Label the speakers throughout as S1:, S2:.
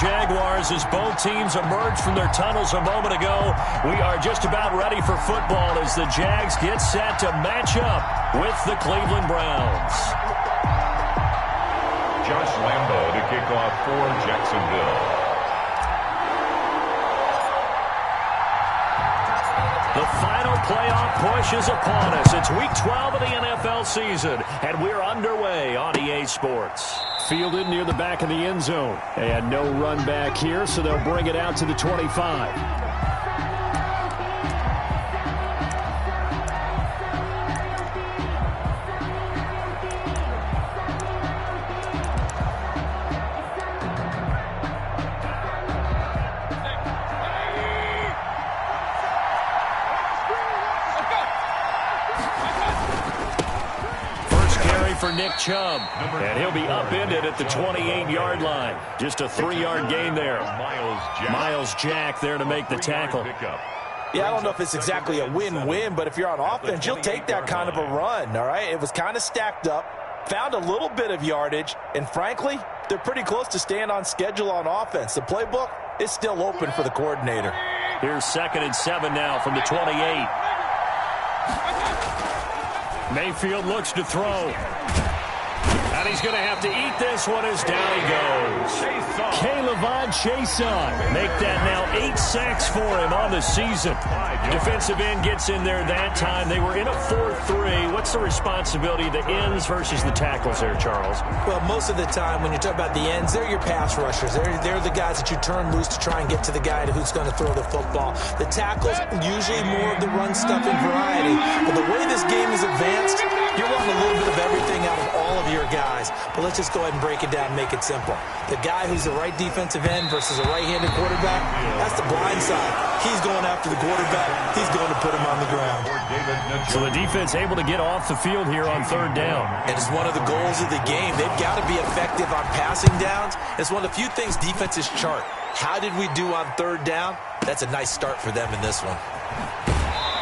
S1: Jaguars as both teams emerge from their tunnels a moment ago. We are just about ready for football as the Jags get set to match up with the Cleveland Browns.
S2: Josh Lambo to kick off for Jacksonville.
S1: The final playoff push is upon us. It's Week 12 of the NFL season, and we're underway on EA Sports. Fielded near the back of the end zone. They had no run back here, so they'll bring it out to the 25. For Nick Chubb, and he'll be upended at the 28-yard line. Just a 3-yard gain there. Miles Jack there to make the tackle.
S3: Yeah, I don't know if it's exactly a win-win, but if you're on offense, you'll take that kind of a run, all right? It was kind of stacked up, found a little bit of yardage, and frankly, they're pretty close to staying on schedule on offense. The playbook is still open for the coordinator.
S1: Here's 2nd and 7 now from the 28. Mayfield looks to throw. And he's going to have to eat this one as down he goes. K'Lavon Chaisson make that now 8 sacks for him on the season. Defensive end gets in there that time. They were in a 4-3. What's the responsibility of the ends versus the tackles there, Charles?
S3: Well, most of the time when you talk about the ends, they're your pass rushers. They're the guys that you turn loose to try and get to the guy who's going to throw the football. The tackles, usually more of the run-stuffing variety. But the way this game is advanced, you're wanting a little bit of everything out of all of your guys. But let's just go ahead and break it down and make it simple. The guy who's the right defensive end versus a right-handed quarterback, that's the blind side. He's going after the quarterback. He's going to put him on the ground.
S1: So the defense able to get off the field here on 3rd down.
S3: And it's one of the goals of the game. They've got to be effective on passing downs. It's one of the few things defenses chart. How did we do on 3rd down? That's a nice start for them in this one.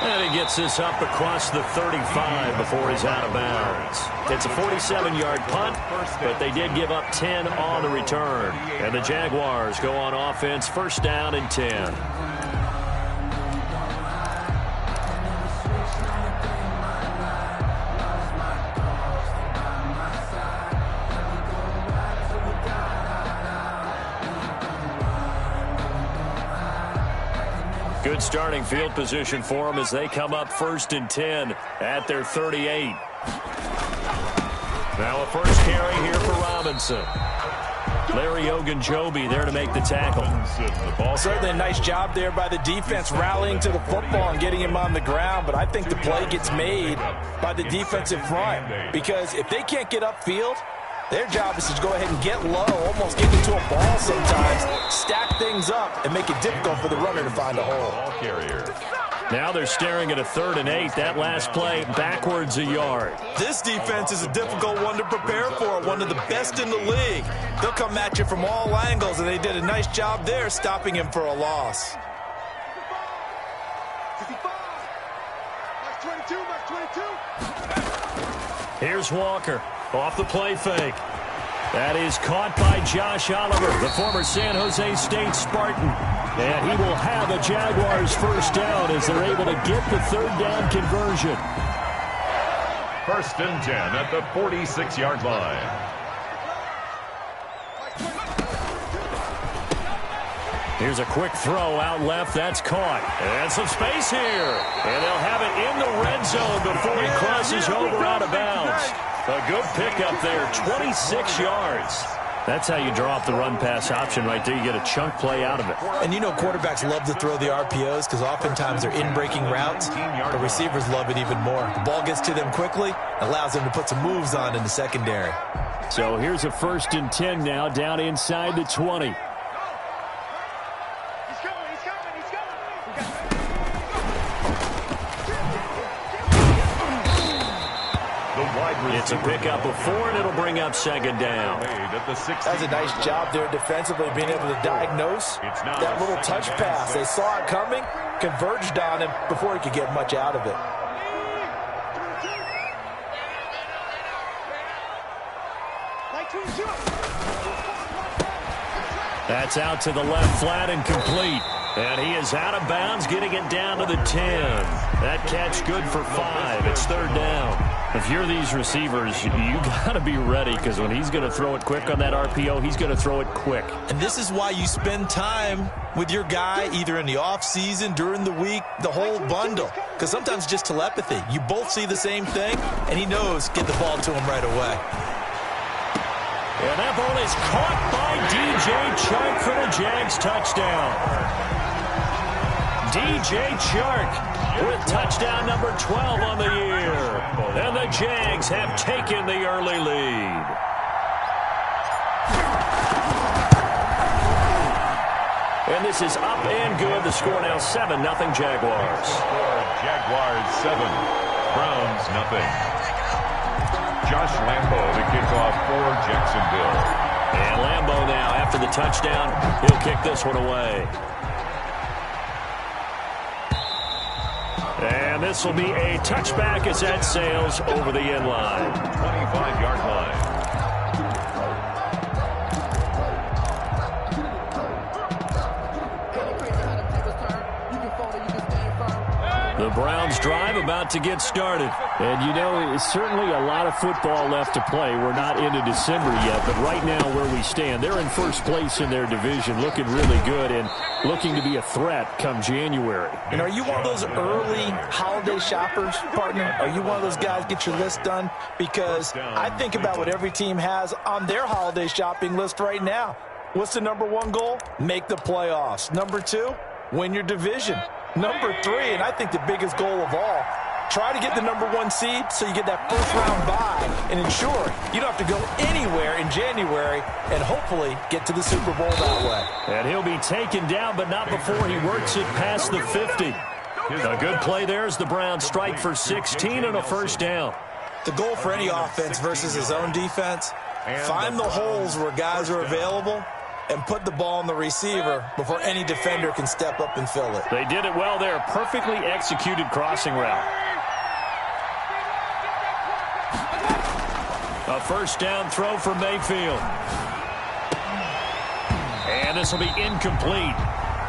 S1: And he gets this up across the 35 before he's out of bounds. It's a 47-yard punt, but they did give up 10 on the return. And the Jaguars go on offense, 1st down and 10. Good starting field position for them as they come up 1st and 10 at their 38. Now a first carry here for Robinson. Larry Ogunjobi there to make the tackle.
S3: Certainly a nice job there by the defense rallying to the football and getting him on the ground, but I think the play gets made by the defensive front because if they can't get upfield, their job is to go ahead and get low, almost get into a ball sometimes, stack things up, and make it difficult for the runner to find a hole.
S1: Now they're staring at a 3rd and 8. That last play backwards a yard.
S3: This defense is a difficult one to prepare for, one of the best in the league. They'll come at you from all angles, and they did a nice job there stopping him for a loss.
S4: 55. That's 22.
S1: Here's Walker. Off the play fake. That is caught by Josh Oliver, the former San Jose State Spartan. And he will have a Jaguars 1st down as they're able to get the 3rd down conversion.
S2: 1st and 10 at the 46-yard line.
S1: Here's a quick throw out left. That's caught. And some space here. And they'll have it in the red zone before he crosses over out of bounds. A good pickup there, 26 yards. That's how you draw up the run-pass option right there. You get a chunk play out of it.
S3: And you know quarterbacks love to throw the RPOs because oftentimes they're in-breaking routes, but receivers love it even more. The ball gets to them quickly, allows them to put some moves on in the secondary.
S1: So here's a 1st and 10 now, down inside the 20. It's a pickup of 4, and it'll bring up 2nd down.
S3: That's a nice job there defensively, being able to diagnose that little touch pass. They saw it coming, converged on him before he could get much out of it.
S1: That's out to the left flat and complete. And he is out of bounds, getting it down to the 10. That catch good for 5. It's third down. If you're these receivers, you got to be ready, because when he's going to throw it quick on that RPO, he's going to throw it quick.
S3: And this is why you spend time with your guy, either in the offseason, during the week, the whole bundle. Because sometimes it's just telepathy. You both see the same thing, and he knows get the ball to him right away.
S1: And that ball is caught by DJ Chark for the Jags touchdown. DJ Chark with touchdown number 12 on the year. And the Jags have taken the early lead. And this is up and good. The score now 7-0 Jaguars.
S2: Jaguars 7, Browns nothing. Josh Lambo to kick off for Jacksonville.
S1: And Lambo now, after the touchdown, he'll kick this one away. And this will be a touchback as that sails over the end line.
S2: 25-yard line.
S1: The Browns drive about to get started. And, you know, it's certainly a lot of football left to play. We're not into December yet, but right now where we stand, they're in first place in their division, looking really good and looking to be a threat come January.
S3: And are you one of those early holiday shoppers, partner? Are you one of those guys get your list done? Because I think about what every team has on their holiday shopping list right now. What's the number one goal? Make the playoffs. Number 2, win your division. Number 3, and I think the biggest goal of all, try to get the number 1 seed so you get that first-round bye and ensure you don't have to go anywhere in January and hopefully get to the Super Bowl that way.
S1: And he'll be taken down, but not before he works it past the 50. A good play there as the Browns strike for 16 and a first down.
S3: The goal for any offense versus his own defense, find the holes where guys are available and put the ball on the receiver before any defender can step up and fill it.
S1: They did it well there. Perfectly executed crossing route. A first down throw for Mayfield. And this will be incomplete.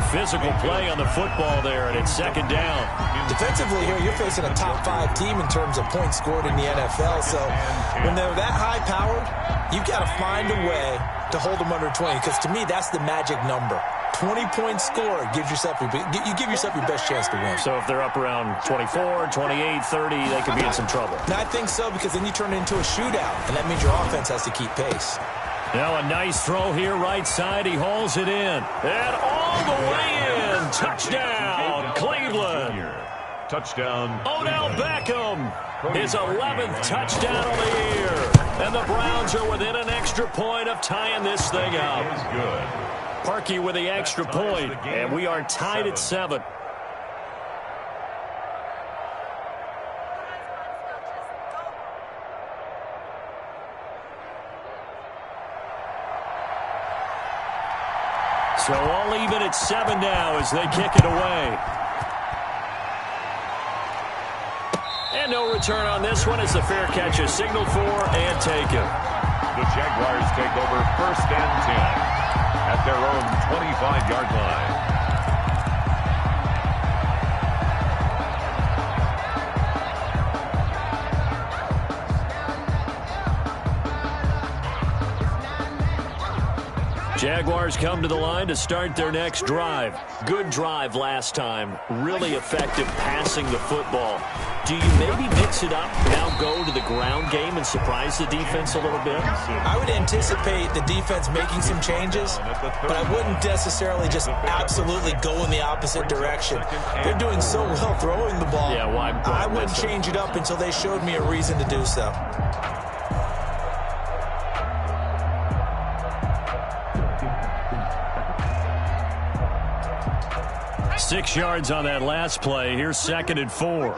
S1: Physical play on the football there, and it's second down.
S3: Defensively here, you're facing a top 5 team in terms of points scored in the NFL. So when they're that high-powered, you've got to find a way to hold them under 20, because to me, that's the magic number. 20 points scored gives yourself you give yourself your best chance to win.
S1: So if they're up around 24, 28, 30, they could be in some trouble.
S3: And I think so, because then you turn it into a shootout, and that means your offense has to keep pace.
S1: Now a nice throw here, right side. He hauls it in. And all the way in. Touchdown, Cleveland.
S2: Touchdown.
S1: Odell Beckham. His 11th touchdown of the year. And the Browns are within an extra point of tying this thing up.
S2: Good.
S1: Parkey with the extra point, and we are tied at 7. So all even at 7 now as they kick it away. And no return on this one as the fair catch is signaled for and taken.
S2: The Jaguars take over first and 10 at their own 25-yard line.
S1: Jaguars come to the line to start their next drive. Good drive last time. Really effective passing the football. Do you maybe mix it up, now go to the ground game and surprise the defense a little bit?
S3: I would anticipate the defense making some changes, but I wouldn't necessarily just absolutely go in the opposite direction. They're doing so well throwing the ball.
S1: Yeah, why?
S3: I wouldn't change it up until they showed me a reason to do so.
S1: Six yards on that last play. Here's second and 4.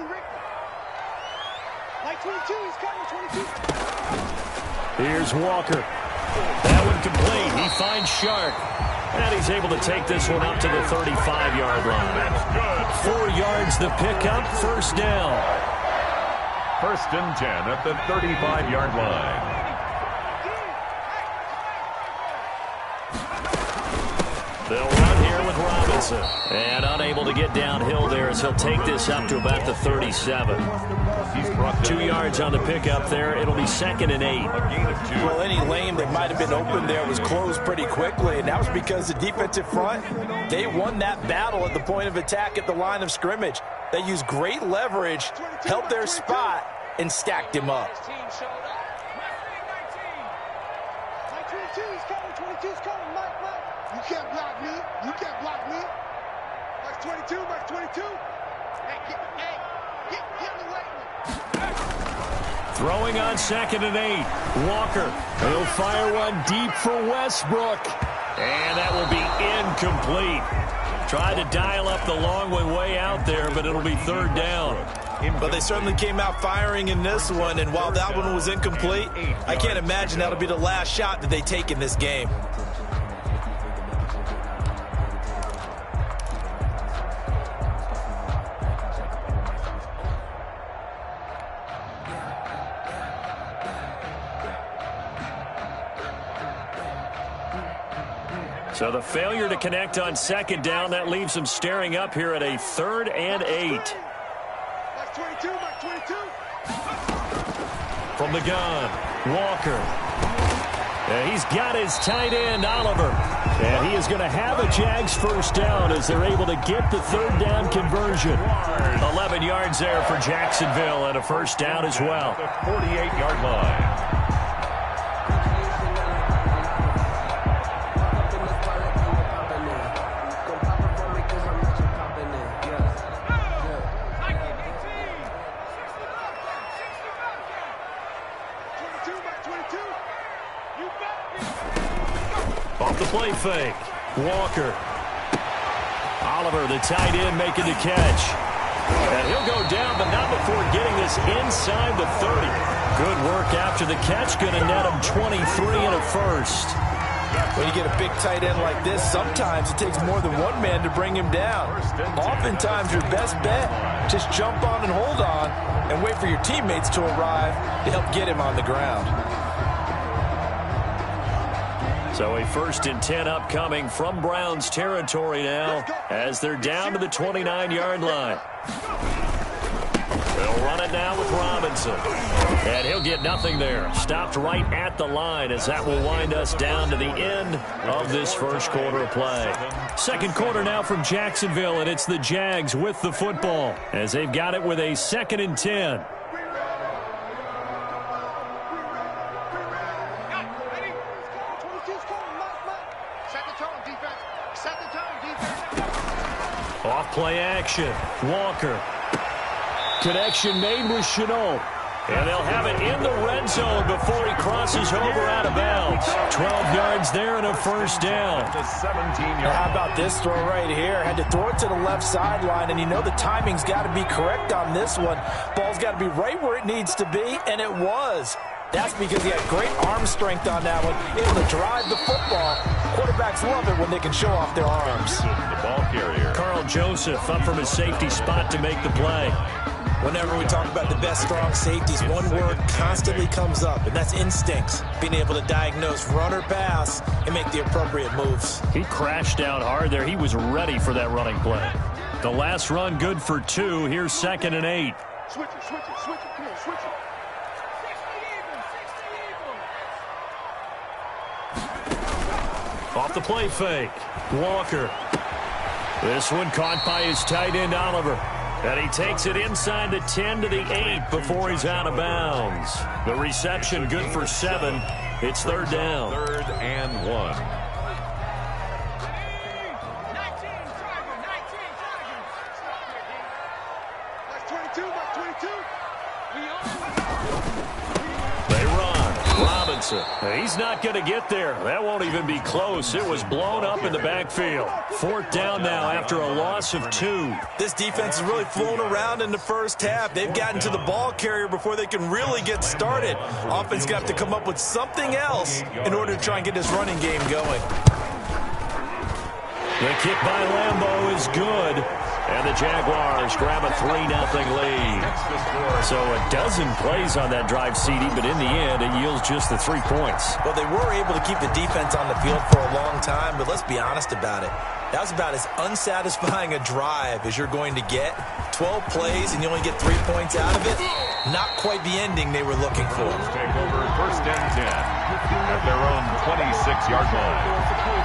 S1: Here's Walker. That one complete. He finds Shark. And he's able to take this one up to the 35-yard line. 4 yards the pickup. First down.
S2: First and 10 at the 35-yard line.
S1: They'll run here with Robinson. And unable to get downhill there as he'll take this up to about the 37. 2 yards on the pickup there. It'll be 2nd and 8.
S3: Well, any lane that might have been open there was closed pretty quickly, and that was because the defensive front, they won that battle at the point of attack at the line of scrimmage. They used great leverage, held their spot, and stacked him up.
S4: 22's coming, Mike. You can't block me. You can't block me. Mike 22, Mike 22. Hey, get in the way.
S1: Throwing on 2nd and 8. Walker. He'll fire one deep for Westbrook. And that will be incomplete. Tried to dial up the long one way out there, but it'll be 3rd down.
S3: But they certainly came out firing in this one, and while that one was incomplete, I can't imagine that'll be the last shot that they take in this game.
S1: So the failure to connect on 2nd down, that leaves them staring up here at a 3rd and 8. From the gun, Walker. And he's got his tight end, Oliver. And he is going to have a Jags 1st down as they're able to get the 3rd down conversion. 11 yards there for Jacksonville and a 1st down as well.
S2: The 48-yard line.
S1: Play fake. Walker. Oliver, the tight end, making the catch. And he'll go down, but not before getting this inside the 30. Good work after the catch. Going to net him 23 and a 1st.
S3: When you get a big tight end like this, sometimes it takes more than one man to bring him down. Oftentimes, your best bet, just jump on and hold on and wait for your teammates to arrive to help get him on the ground.
S1: So a 1st and 10 upcoming from Browns territory now as they're down to the 29-yard line. They'll run it now with Robinson. And he'll get nothing there. Stopped right at the line as that will wind us down to the end of this 1st quarter of play. 2nd quarter now from Jacksonville, and it's the Jags with the football as they've got it with a 2nd and 10. Off play action. Walker. Connection made with Shenault. And they'll have it in the red zone before he crosses over out of bounds. 12 yards there and a 1st down.
S3: How about this throw right here? Had to throw it to the left sideline, and you know the timing's got to be correct on this one. Ball's got to be right where it needs to be, and it was. That's because he had great arm strength on that one, able to drive the football. Quarterbacks love it when they can show off their arms.
S2: The ball carrier.
S1: Carl Joseph up from his safety spot to make the play.
S3: Whenever we talk about the best strong safeties, one word constantly comes up, and that's instincts. Being able to diagnose run or pass and make the appropriate moves.
S1: He crashed down hard there. He was ready for that running play. The last run good for 2. Here's 2nd and 8.
S4: Switch it. Come here, switch it.
S1: Off the play fake. Walker. This one caught by his tight end, Oliver. And he takes it inside the 10 to the 8 before he's out of bounds. The reception good for 7. It's 3rd down.
S2: 3rd and 1.
S1: They run. Robinson. He's not going to get there. That won't even be close. It was blown up in the backfield. 4th down now after a loss of 2.
S3: This defense has really flown around in the 1st half. They've gotten to the ball carrier before they can really get started. Offense got to come up with something else in order to try and get this running game going.
S1: The kick by Lambeau is good. And the Jaguars grab a 3-0 lead. So a dozen plays on that drive, CD, but in the end, it yields just the 3 points.
S3: Well, they were able to keep the defense on the field for a long time, but let's be honest about it. That was about as unsatisfying a drive as you're going to get. 12 plays and you only get 3 points out of it. Not quite the ending they were looking for.
S2: Take over 1st and 10 at their own 26-yard line.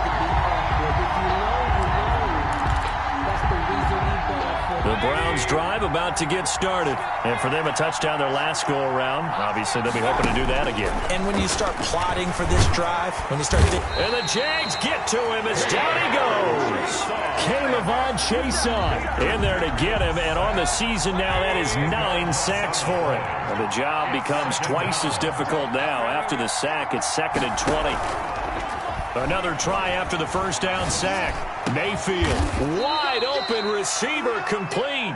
S1: The Browns drive about to get started. And for them, a touchdown their last go-around. Obviously, they'll be hoping to do that again.
S3: And when you start plotting for this drive, when you start thinking...
S1: And the Jags get to him as down he goes. K'Lavon Chaisson in there to get him. And on the season now, that is 9 sacks for him. And the job becomes twice as difficult now. After the sack, it's 2nd and 20. Another try after the first down sack. Mayfield, wide open receiver, complete.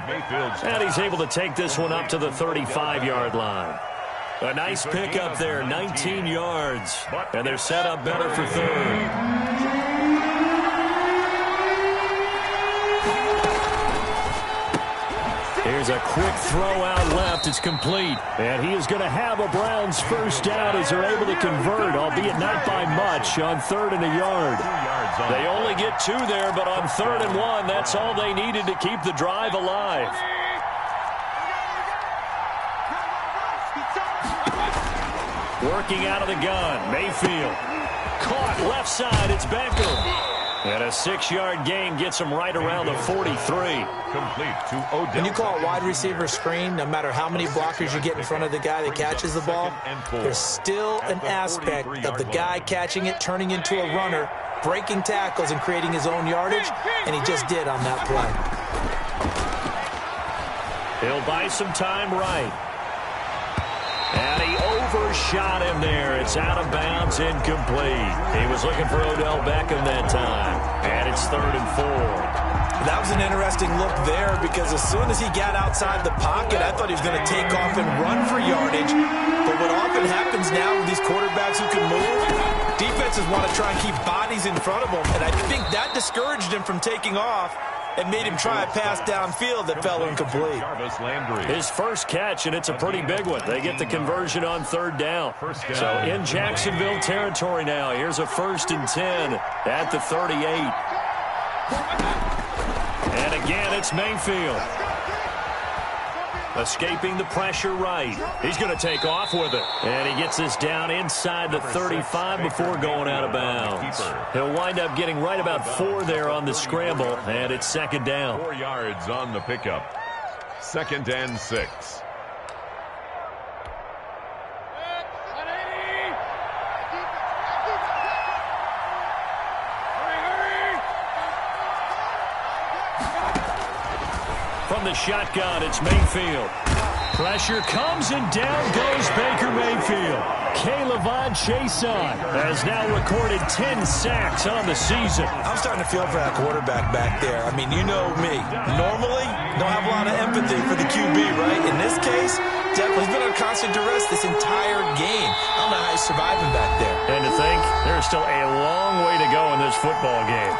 S1: And he's able to take this one up to the 35-yard line. A nice pickup there, 19 yards. And they're set up better for 3rd. Here's a quick throw out left. It's complete. And he is going to have a Browns first down as they're able to convert, albeit not by much, on 3rd and a yard. They only get 2 there, but on 3rd and 1, that's all they needed to keep the drive alive. Working out of the gun, Mayfield. Caught left side, it's Beckham. And a 6-yard gain gets him right around the 43.
S2: Complete to Odell.
S3: When you call a wide receiver screen, no matter how many blockers you get in front of the guy that catches the ball, there's still an aspect of the guy catching it, turning into a runner, breaking tackles and creating his own yardage, and he just did on that play.
S1: He'll buy some time right. And he overshot him there. It's out of bounds, incomplete. He was looking for Odell Beckham that time. And it's 3rd and 4.
S3: That was an interesting look there because as soon as he got outside the pocket, I thought he was going to take off and run for yardage. But what often happens now with these quarterbacks who can move, defenses want to try and keep bodies in front of them. And I think that discouraged him from taking off and made him try a pass downfield that fell incomplete.
S1: His first catch, and it's a pretty big one. They get the conversion on 3rd down. So in Jacksonville territory now. Here's a 1st and 10 at the 38. And again, it's Mayfield. Escaping the pressure right. He's going to take off with it. And he gets this down inside the 35 before going out of bounds. He'll wind up getting right about 4 there on the scramble, and it's 2nd down.
S2: 4 yards on the pickup. 2nd and 6.
S1: From the shotgun, it's Mayfield. Pressure comes and down goes Baker Mayfield. K'Lavon Chaisson has now recorded 10 sacks on the season.
S3: I'm starting to feel for that quarterback back there. I mean, you know me. Normally, don't have a lot of empathy for the QB, right? In this case, definitely he's been under constant duress this entire game. I don't know how he's surviving back there.
S1: And to think, there's still a long way to go in this football game.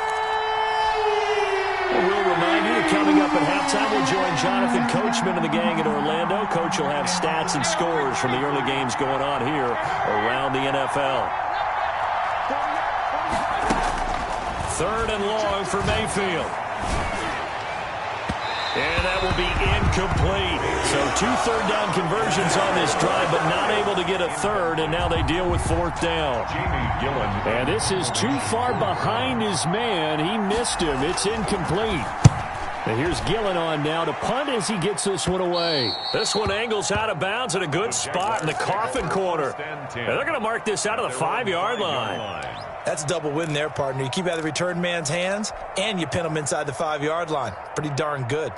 S1: We'll remind you that coming up at halftime, we'll join Jonathan Coachman and the gang in Orlando. Coach will have stats and scores from the early games going on here around the NFL. 3rd and long for Mayfield. And that will be incomplete. So 2 third-down conversions on this drive, but not able to get a 3rd, and now they deal with 4th down. And this is too far behind his man. He missed him. It's incomplete. And here's Gillen on now to punt as he gets this one away. This one angles out of bounds at a good spot in the coffin corner. And they're going to mark this out of the 5-yard line.
S3: That's a double win there, partner. You keep out of the return man's hands, and you pin him inside the 5-yard line. Pretty darn good.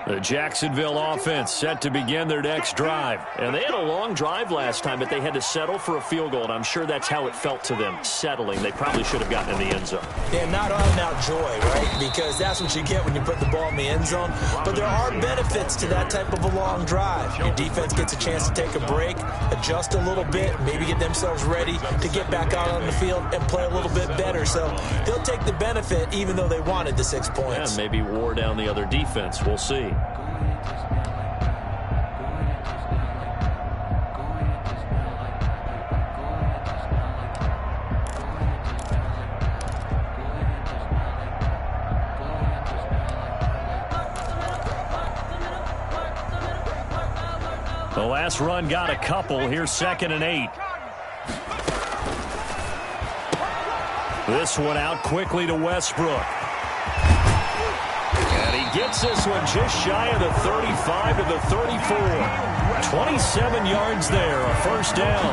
S1: The Jacksonville offense set to begin their next drive. And they had a long drive last time, but they had to settle for a field goal, and I'm sure that's how it felt to them, settling. They probably should have gotten in the end zone.
S3: Yeah, not out-and-out joy, right? Because that's what you get when you put the ball in the end zone. But there are benefits to that type of a long drive. Your defense gets a chance to take a break, adjust a little bit, maybe get themselves ready to get back out on the field and play a little bit better. So they'll take the benefit even though they wanted the 6 points.
S1: And maybe wore down the other defense. We'll see. The last run got a couple. Here's 2nd and 8. This one out quickly to Westbrook. And he gets this one just shy of the 35 to the 34. 27 yards there, a first down.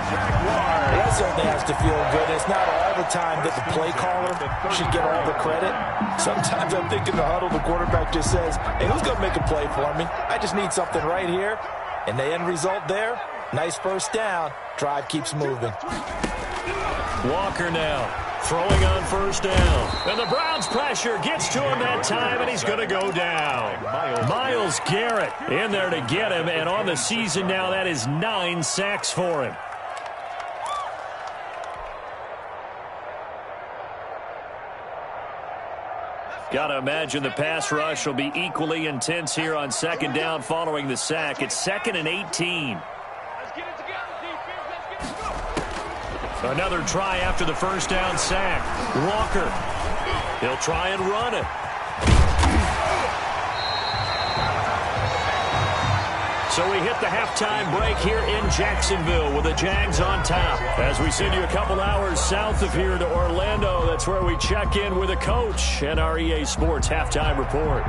S3: That certainly has to feel good. It's not all the time that the play caller should get all the credit. Sometimes I'm thinking the huddle, the quarterback just says, hey, who's going to make a play for me? I just need something right here. And the end result there, nice first down. Drive keeps moving.
S1: Walker now throwing on first down. And the Browns pressure gets to him that time, and he's going to go down. Myles Garrett in there to get him, and on the season now, that is 9 sacks for him. Got to imagine the pass rush will be equally intense here on 2nd down following the sack. It's 2nd and 18. Another try after the first down sack. Walker. He'll try and run it. So we hit the halftime break here in Jacksonville with the Jags on top. As we send you a couple hours south of here to Orlando, that's where we check in with a coach and our EA Sports halftime report.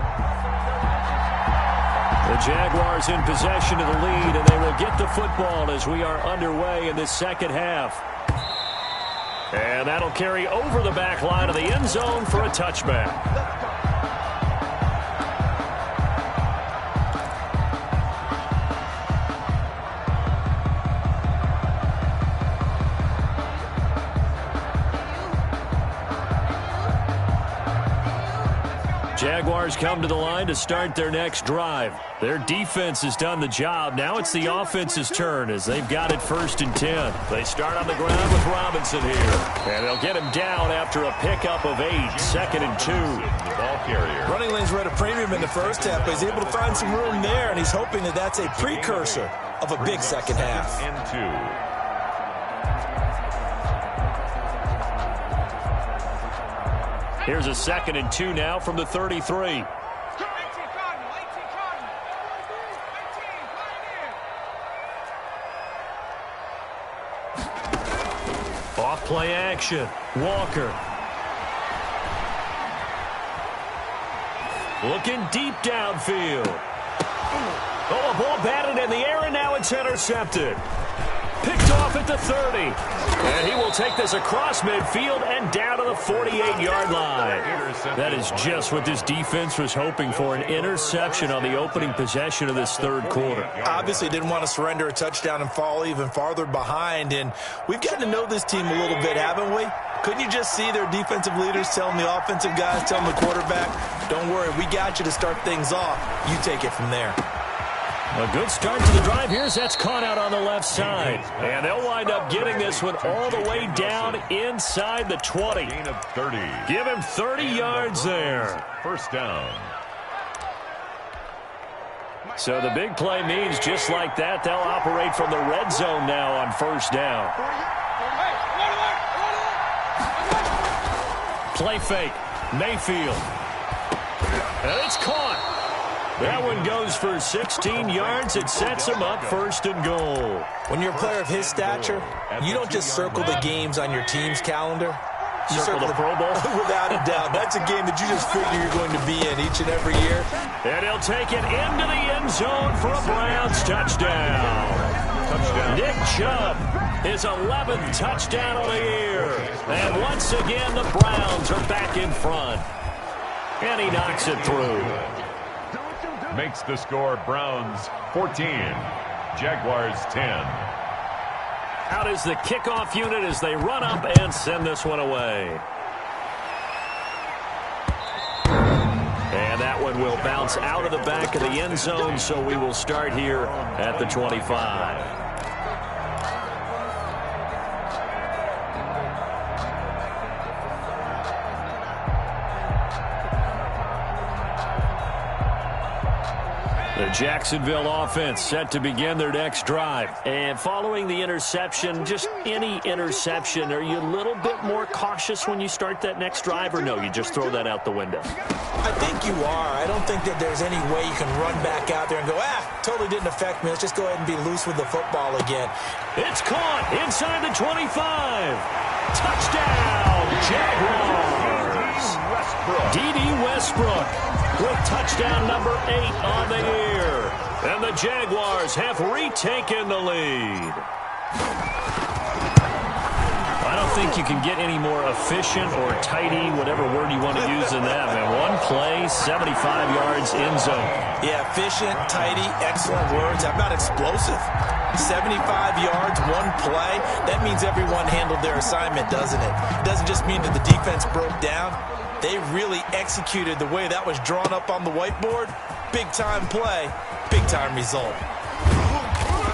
S1: The Jaguars in possession of the lead, and they will get the football as we are underway in this second half. And that'll carry over the back line of the end zone for a touchback. Jaguars come to the line to start their next drive. Their defense has done the job. Now it's the offense's turn as they've got it 1st and 10. They start on the ground with Robinson here. And they'll get him down after a pickup of 8. 2nd and 2.
S2: The ball carrier.
S3: Running lanes were at a premium in the first half, but he's able to find some room there, and he's hoping that that's a precursor of a big second half.
S2: And 2.
S1: Here's a 2nd and 2 now from the 33. Off play action. Walker. Looking deep downfield. Oh, a ball batted in the air, and now it's intercepted. Picked off at the 30. And he will take this across midfield and down to the 48-yard line. That is just what this defense was hoping for, an interception on the opening possession of this third quarter.
S3: Obviously didn't want to surrender a touchdown and fall even farther behind. And we've gotten to know this team a little bit, haven't we? Couldn't you just see their defensive leaders telling the offensive guys, telling the quarterback, don't worry, we got you to start things off. You take it from there.
S1: A good start to the drive. Here's that's caught out on the left side. And they'll wind up getting this one all the way down inside the 20.
S2: Gain of 30.
S1: Give him 30 yards there.
S2: First down.
S1: So the big play means just like that, they'll operate from the red zone now on first down. Play fake. Mayfield. And it's caught. That one goes for 16 yards. It sets him up 1st and goal.
S3: When you're a player of his stature, you don't just circle the games on your team's calendar. You
S1: circle the Pro Bowl?
S3: Without a doubt. That's a game that you just figure you're going to be in each and every year.
S1: And he'll take it into the end zone for a Browns touchdown. Nick Chubb, his 11th touchdown of the year. And once again, the Browns are back in front. And he knocks it through.
S2: Makes the score Browns 14, Jaguars 10.
S1: Out is the kickoff unit as they run up and send this one away. And that one will bounce out of the back of the end zone, so we will start here at the 25. The Jacksonville offense set to begin their next drive. And following the interception, just any interception, are you a little bit more cautious when you start that next drive, or no, you just throw that out the window?
S3: I think you are. I don't think that there's any way you can run back out there and go, totally didn't affect me. Let's just go ahead and be loose with the football again.
S1: It's caught inside the 25. Touchdown, Jaguars. D.D. Westbrook with touchdown number 8 on the year. And the Jaguars have retaken the lead. I don't think you can get any more efficient or tidy, whatever word you want to use in that, man. One play, 75 yards in zone.
S3: Yeah, efficient, tidy, excellent words. How about explosive? 75 yards, one play. That means everyone handled their assignment, doesn't it? It doesn't just mean that the defense broke down. They really executed the way that was drawn up on the whiteboard. Big-time play, big-time result.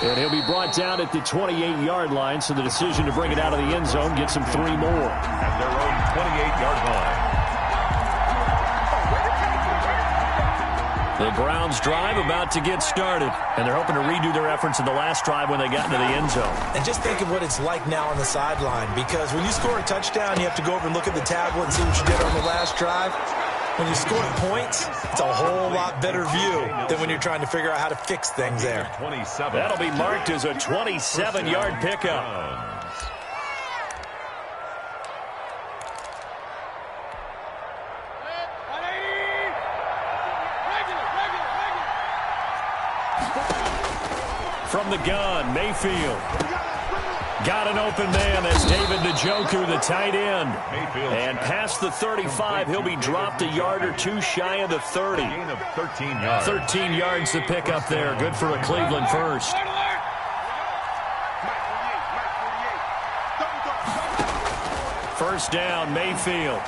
S1: And he'll be brought down at the 28-yard line, so the decision to bring it out of the end zone gets him 3 more.
S2: At their own 28-yard line.
S1: The Browns drive about to get started, and they're hoping to redo their efforts in the last drive when they got into the end zone.
S3: And just think of what it's like now on the sideline, because when you score a touchdown, you have to go over and look at the tablet and see what you did on the last drive. When you score points, it's a whole lot better view than when you're trying to figure out how to fix things there.
S1: That'll be marked as a 27-yard pickup. From the gun, Mayfield. Got an open man. That's David Njoku, the tight end. And past the 35, he'll be dropped a yard or two shy of the 30. 13 yards to pick up there. Good for a Cleveland first. First down, Mayfield.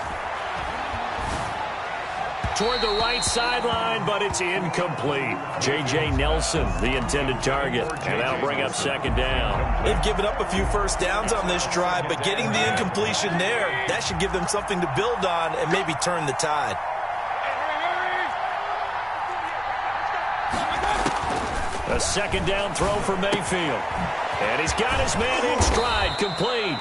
S1: Toward the right sideline, but it's incomplete. J.J. Nelson, the intended target, and that'll bring up second down.
S3: They've given up a few first downs on this drive, but getting the incompletion there, that should give them something to build on and maybe turn the tide.
S1: A second down throw for Mayfield. And he's got his man in stride, complete.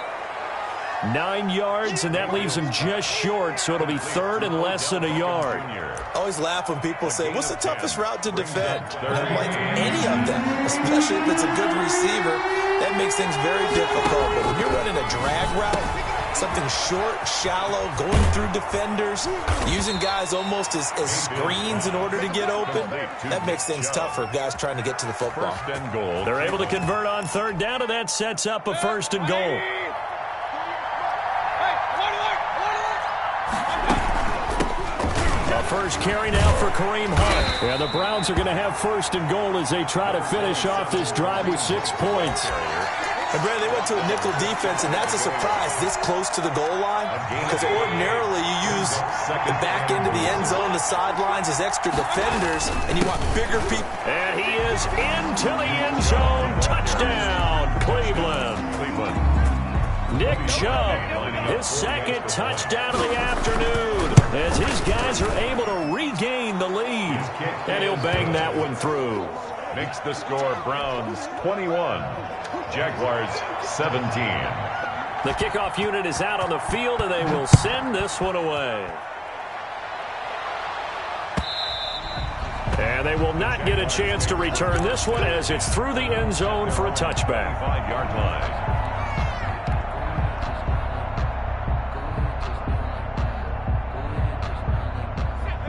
S1: 9 yards, and that leaves him just short, so it'll be third and less than a yard.
S3: I always laugh when people say, what's the toughest route to defend? And I'm like, any of them, especially if it's a good receiver. That makes things very difficult. But when you're running a drag route, something short, shallow, going through defenders, using guys almost as screens in order to get open, that makes things tough for guys trying to get to the football.
S1: They're able to convert on third down, and that sets up a first and goal. First carry now for Kareem Hunt. Yeah, the Browns are going to have first and goal as they try to finish off this drive with 6 points.
S3: And Brad, they went to a nickel defense, and that's a surprise this close to the goal line, because ordinarily you use the back end of the end zone, the sidelines as extra defenders, and you want bigger people.
S1: And he is into the end zone. Touchdown, Cleveland. Nick Chubb, his second touchdown of the afternoon, as his guys are able to regain the lead. And he'll bang that one through.
S2: Makes the score Browns 21, Jaguars 17.
S1: The kickoff unit is out on the field, and they will send this one away. And they will not get a chance to return this one as it's through the end zone for a touchback.
S2: 5-yard line.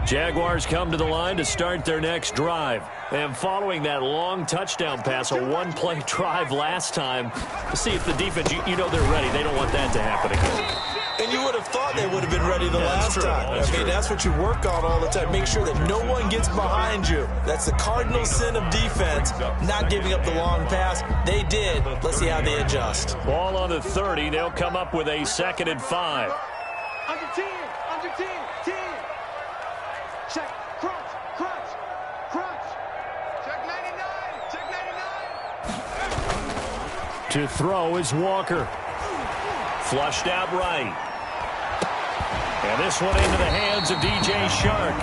S1: Jaguars come to the line to start their next drive. And following that long touchdown pass, a one-play drive last time, to see if the defense, you know they're ready. They don't want that to happen again.
S3: And you would have thought they would have been ready the last time. I mean, that's what you work on all the time. Make sure that no one gets behind you. That's the cardinal sin of defense, not giving up the long pass. They did. Let's see how they adjust.
S1: Ball on the 30. They'll come up with a 2nd and 5.
S4: Under 10, 10. Check, crunch. Check 99.
S1: To throw is Walker. Flushed out right. And this one into the hands of DJ Chark.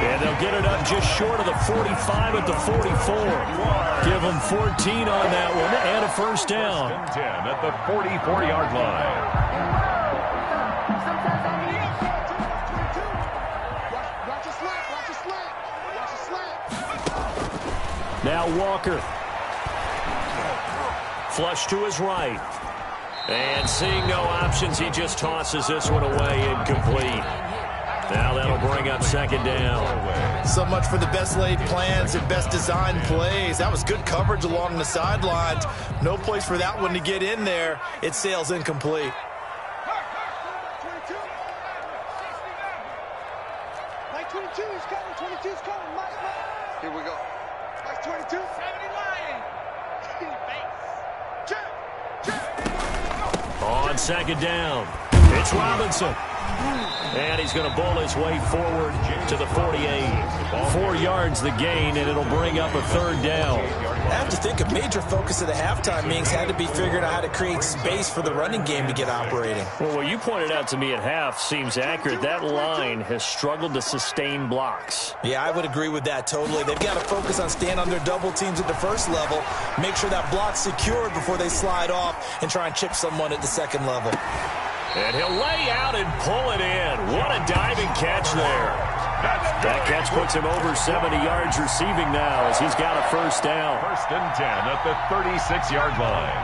S1: And they'll get it up just short of the 45 at the 44. Give them 14 on that one and a first down.
S2: 10 at the 44-yard line.
S4: Watch your slant.
S1: Now Walker. Flush to his right. And seeing no options, he just tosses this one away, incomplete. Now that'll bring up 2nd down.
S3: So much for the best laid plans and best designed plays. That was good coverage along the sidelines. No place for that one to get in there. It sails incomplete.
S4: 22. Mike 22 is coming. 22 is coming. Mike. Here we go. Mike 22. 70 Lion. Check.
S1: On 2nd down, it's Robinson. And he's going to bowl his way forward to the 48. 4 yards the gain, and it'll bring up a 3rd down.
S3: I have to think a major focus of the halftime meetings had to be figuring out how to create space for the running game to get operating.
S1: Well, what you pointed out to me at half seems accurate. That line has struggled to sustain blocks.
S3: Yeah, I would agree with that totally. They've got to focus on staying on their double teams at the first level, make sure that block's secured before they slide off and try and chip someone at the 2nd level.
S1: And he'll lay out and pull it in. What a diving catch there. That catch puts him over 70 yards receiving now as he's got a first down.
S2: 1st and 10 at the 36-yard line.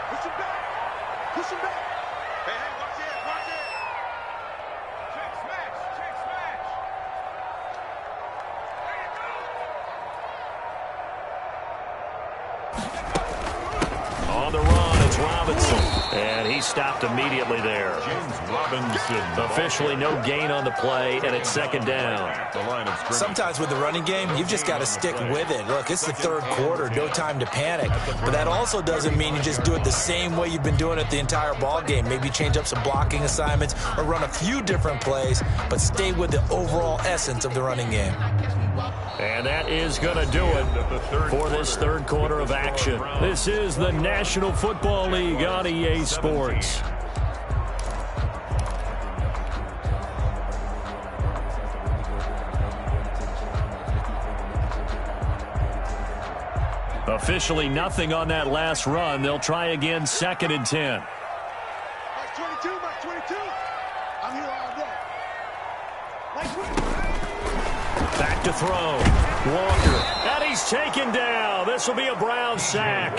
S4: Push him back. Hey, watch it. Check smash.
S1: On the run, it's Robinson. And he stopped immediately there.
S2: James Robinson.
S1: Officially no gain on the play, and it's 2nd down.
S2: The line of scrimmage.
S3: Sometimes with the running game, you've just got to stick with it. Look, it's the 3rd quarter, no time to panic. But that also doesn't mean you just do it the same way you've been doing it the entire ball game. Maybe change up some blocking assignments or run a few different plays, but stay with the overall essence of the running game.
S1: And that is going to do it for this 3rd quarter of action. This is the National Football League on EA Sports. Officially nothing on that last run. They'll try again, 2nd and 10.
S4: Mike 22. I'm here all day. Mike 22.
S1: Back to throw. Walker. And he's taken down. This will be a Brown sack.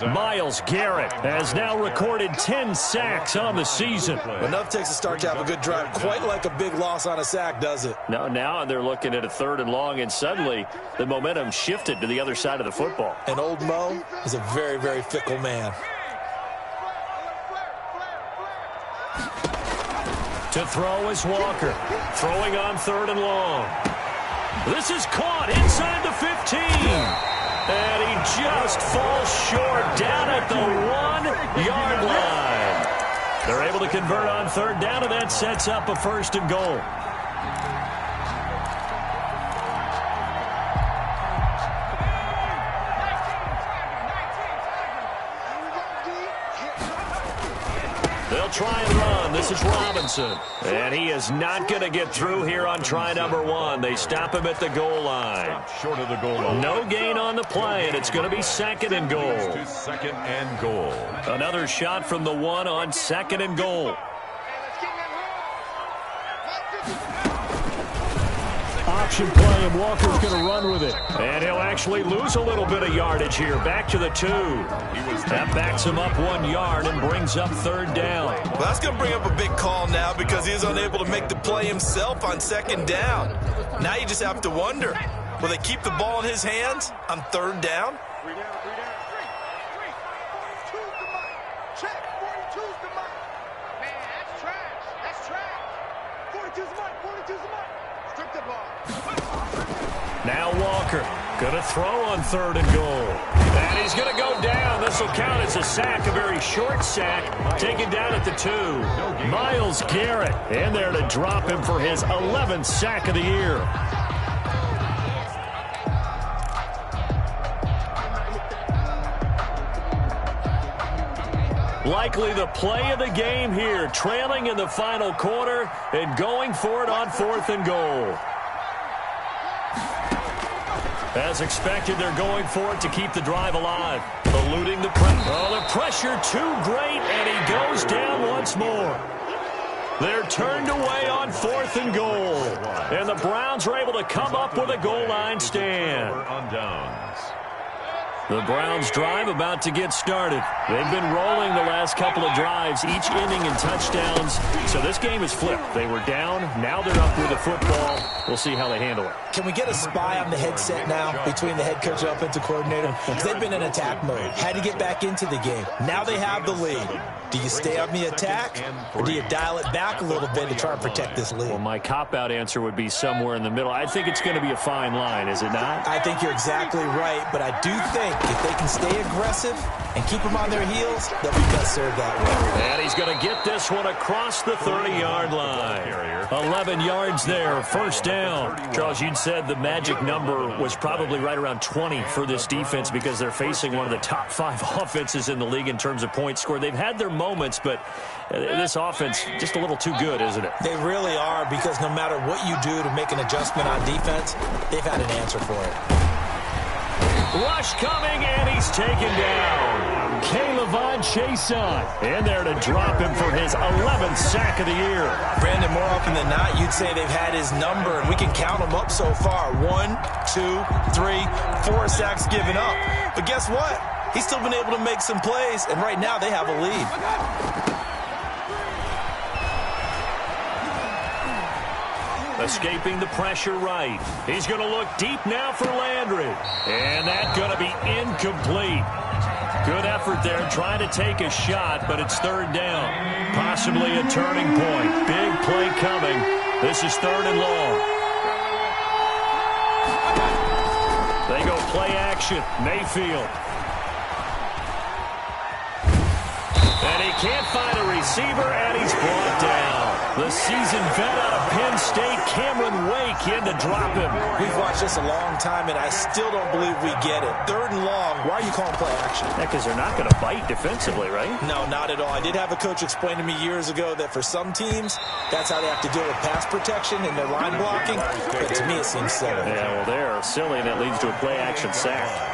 S1: Myles Garrett has now recorded 10 sacks on the season.
S3: Enough takes a start to have a good drive. Quite like a big loss on a sack, does it?
S1: Now they're looking at a 3rd and long, and suddenly the momentum shifted to the other side of the football.
S3: And old Mo is a very, very fickle man.
S1: To throw is Walker. Throwing on 3rd and long. This is caught inside the 15. And he just falls short down at the 1-yard line. They're able to convert on 3rd down, and that sets up a 1st and goal. They'll try and run. This is Robinson. And he is not going to get through here on try number 1. They stop him at the goal line.
S2: Short of the goal line.
S1: No gain on the play, and it's going to be 2nd and goal.
S2: 2nd and goal.
S1: Another shot from the 1 on 2nd and goal. Option play, and Walker's going to run with it. And he'll actually lose a little bit of yardage here. Back to the 2. That backs him up 1 yard and brings up 3rd down.
S3: Well, that's going to bring up a big call now because he was unable to make the play himself on 2nd down. Now you just have to wonder, will they keep the ball in his hands on 3rd down?
S4: 3 down. 42's the mark. Check. 42's the mark.
S1: Now Walker gonna throw on 3rd and goal. And he's gonna go down. This will count as a sack, a very short sack, taken down at the 2. Myles Garrett in there to drop him for his 11th sack of the year. Likely the play of the game here, trailing in the final quarter and going for it on 4th and goal. As expected, they're going for it to keep the drive alive. Eluding the pressure. Oh, the pressure too great, and he goes down once more. They're turned away on 4th and goal. And the Browns are able to come up with a goal line stand.
S2: On downs.
S1: The Browns drive about to get started. They've been rolling the last couple of drives, each inning in touchdowns. So this game is flipped. They were down. Now they're up with the football. We'll see how they handle it.
S3: Can we get a spy on the headset now between the head coach and offensive coordinator? Because they've been in attack mode. Had to get back into the game. Now they have the lead. Do you stay on the attack, or do you dial it back a little bit to try and protect this lead?
S1: Well, my cop-out answer would be somewhere in the middle. I think it's going to be a fine line, is it not?
S3: I think you're exactly right, but I do think if they can stay aggressive and keep them on their heels, they'll be best served that way.
S1: And he's going to get this one across the 30-yard line. 11 yards there, 1st down. Charles, you'd said the magic number was probably right around 20 for this defense because they're facing one of the top 5 offenses in the league in terms of points scored. They've had their moments, but this offense just a little too good, isn't it?
S3: They really are, because no matter what you do to make an adjustment on defense, they've had an answer for it.
S1: Rush coming, and he's taken down. K'Lavon Chaisson in there to drop him for his 11th sack of the year.
S3: Brandon, more often than not, you'd say they've had his number, and we can count them up so far. 1, 2, 3, 4 sacks given up. But guess what? He's still been able to make some plays, and right now they have a lead.
S1: Escaping the pressure right. He's going to look deep now for Landry. And that's going to be incomplete. Good effort there trying to take a shot, but it's 3rd down. Possibly a turning point. Big play coming. This is 3rd and long. They go play action. Mayfield. And he can't find a receiver, and he's brought down. The seasoned vet out of Penn State, Cameron Wake, in to drop him.
S3: We've watched this a long time, and I still don't believe we get it. 3rd and long. Why are you calling play action?
S1: Yeah, because they're not going to bite defensively, right?
S3: No, not at all. I did have a coach explain to me years ago that for some teams, that's how they have to deal with pass protection and their line blocking. But to me, it seems silly.
S1: Yeah, well, they're silly, and that leads to a play action sack.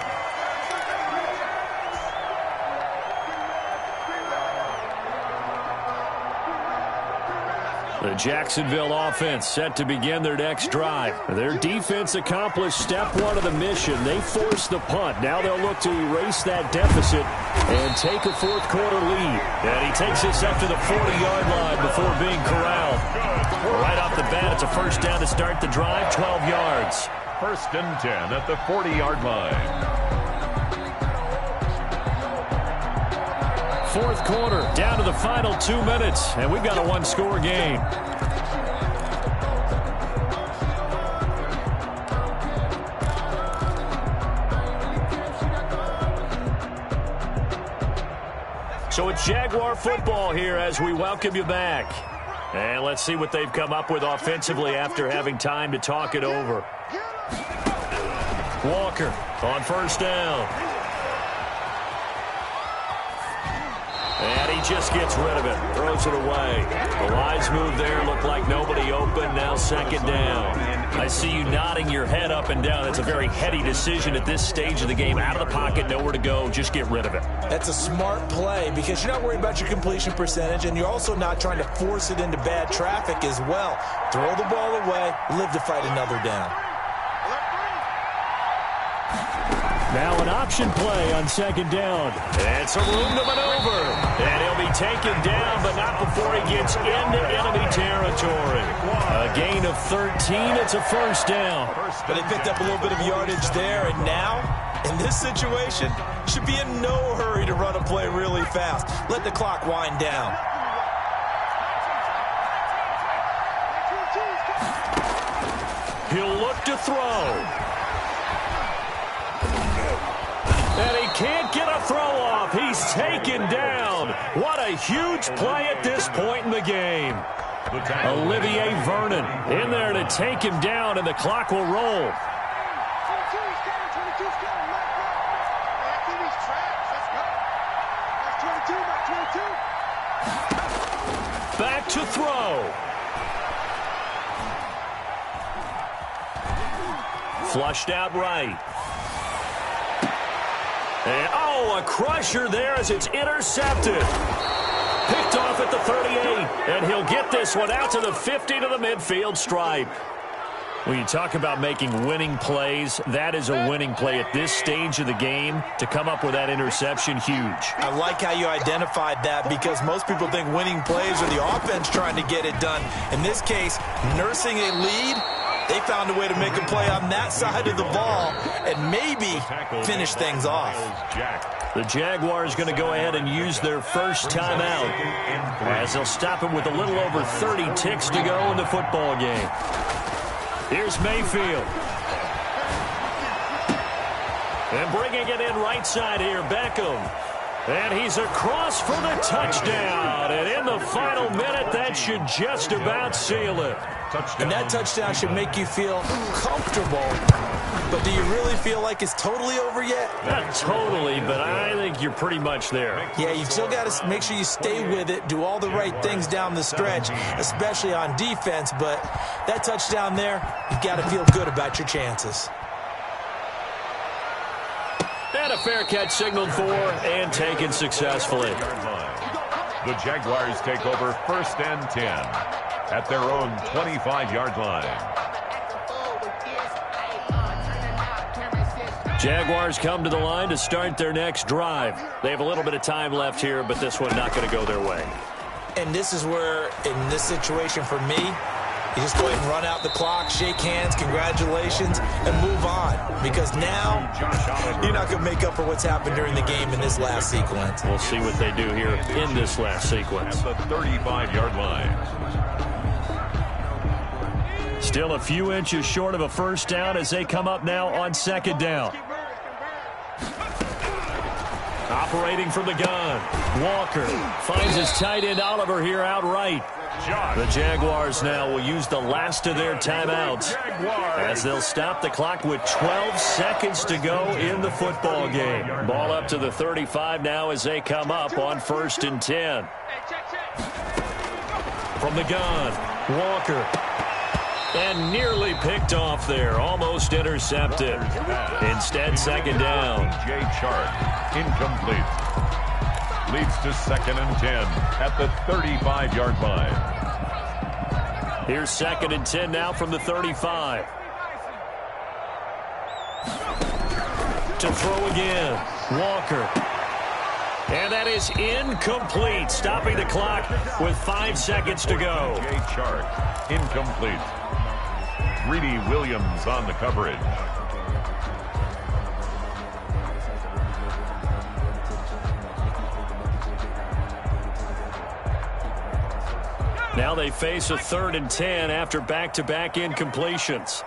S1: The Jacksonville offense set to begin their next drive. Their defense accomplished step 1 of the mission. They forced the punt. Now they'll look to erase that deficit and take a 4th quarter lead. And he takes this up to the 40-yard line before being corralled. Right off the bat, it's a 1st down to start the drive, 12 yards.
S2: 1st and 10 at the 40-yard line.
S1: 4th quarter, down to the final 2 minutes, and we've got a 1-score game. So it's Jaguar football here as we welcome you back. And let's see what they've come up with offensively after having time to talk it over. Walker on 1st down. And he just gets rid of it, throws it away. The wise move there, looked like nobody open, now 2nd down. I see you nodding your head up and down. It's a very heady decision at this stage of the game. Out of the pocket, nowhere to go, just get rid of it.
S3: That's a smart play because you're not worried about your completion percentage, and you're also not trying to force it into bad traffic as well. Throw the ball away, live to fight another down.
S1: Now an option play on 2nd down. And some room to maneuver. And he'll be taken down, but not before he gets into enemy territory. A gain of 13. It's a 1st down.
S3: But they picked up a little bit of yardage there, and now, in this situation, should be in no hurry to run a play really fast. Let the clock wind down.
S1: He'll look to throw. And he can't get a throw off. He's taken down. What a huge play at this point in the game. Olivier Vernon in there to take him down, and the clock will roll. Back to throw. Flushed out right. And, oh, a crusher there as it's intercepted. Picked off at the 38, and he'll get this one out to the 50 to the midfield stripe. When you talk about making winning plays, that is a winning play at this stage of the game. To come up with that interception, huge.
S3: I like how you identified that, because most people think winning plays are the offense trying to get it done. In this case, nursing a lead, they found a way to make a play on that side of the ball and maybe finish things off.
S1: The Jaguars going to go ahead and use their first timeout as they'll stop it with a little over 30 ticks to go in the football game. Here's Mayfield. And bringing it in right side here, Beckham. And he's across for the touchdown. And in the final minute, that should just about seal it.
S3: And that touchdown should make you feel comfortable. But do you really feel like it's totally over yet?
S1: Not totally, but I think you're pretty much there.
S3: Yeah, you've still got to make sure you stay with it, do all the right things down the stretch, especially on defense. But that touchdown there, you've got to feel good about your chances.
S1: And a fair catch signaled for and taken successfully.
S2: The Jaguars take over 1st and 10 at their own 25-yard line.
S1: Jaguars come to the line to start their next drive. They have a little bit of time left here, but this one not going to go their way.
S3: And this is where, in this situation for me, you just go ahead and run out the clock, shake hands, congratulations, and move on. Because now, you're not going to make up for what's happened during the game in this last sequence.
S1: We'll see what they do here in this last sequence.
S2: At the 35-yard line.
S1: Still a few inches short of a first down as they come up now on 2nd down. Operating from the gun, Walker finds his tight end Oliver here outright. The Jaguars now will use the last of their timeouts as they'll stop the clock with 12 seconds to go in the football game. Ball up to the 35 now as they come up on 1st and 10. From the gun, Walker. And nearly picked off there. Almost intercepted. Instead, 2nd down.
S2: Jay Chark, incomplete. Leads to 2nd and 10 at the 35-yard line.
S1: Here's 2nd and 10 now from the 35. To throw again. Walker. And that is incomplete. Stopping the clock with 5 seconds to go.
S2: Jay Chark, incomplete. Greedy Williams on the coverage.
S1: Now they face a 3rd and 10 after back-to-back incompletions.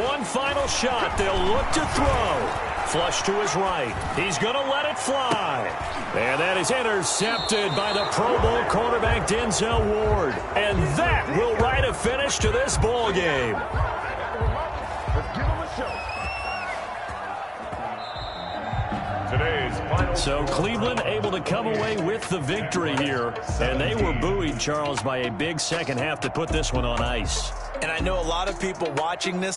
S1: One final shot. They'll look to throw. Flush to his right. He's going to let it fly. And that is intercepted by the Pro Bowl cornerback Denzel Ward. And that will write a finish to this ball game. So Cleveland able to come away with the victory here. And they were buoyed, Charles, by a big second half to put this one on ice.
S3: And I know a lot of people watching this